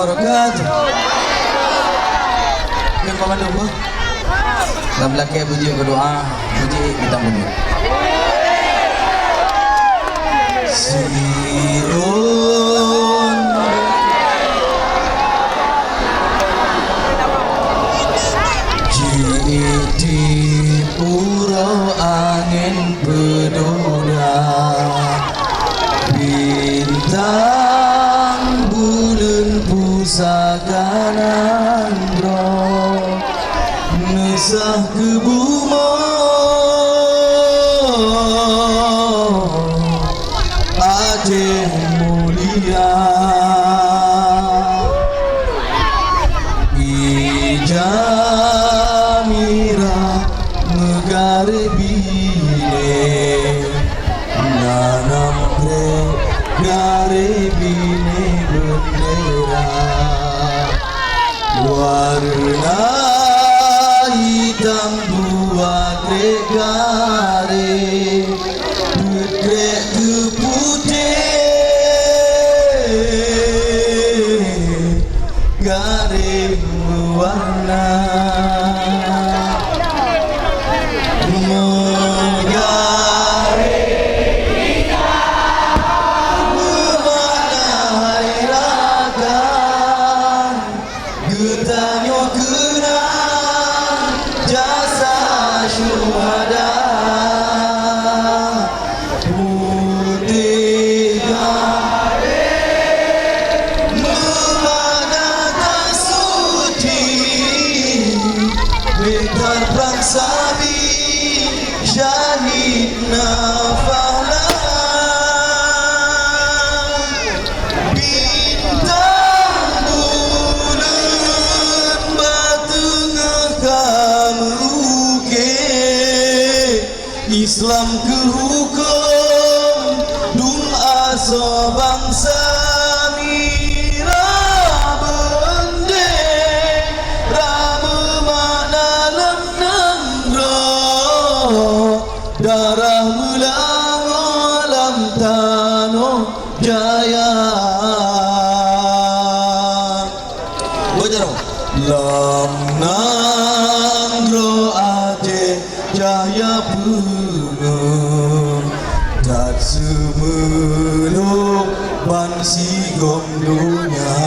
wabarakatuh. Kan pemandu apa? Dalam belakang puji berdoa, puji kita bunyi. Sirun Jiti puro angin bedona, bintang bulan pusaka nandro, nesah ke bumi Aceh mulia, Ijamira negara bine, nanam negara bine bendera, warna hitam buat negara, putih ke putih, garis warna. Getanyo kenang jasa syuhada, putih garis memandangkan suci, bentar perang sabi syahid nafahlah. Islam ke hukum dun aso bangsa mira bende rama makna lam nangro darah mulang alam tano jaya lam nangro Aceh jaya tak semeluk bansi gomdonya,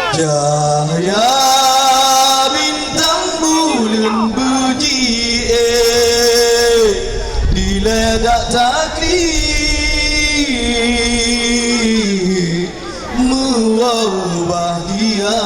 cahaya bintang bulan beji diledak taklid mewah bahagia.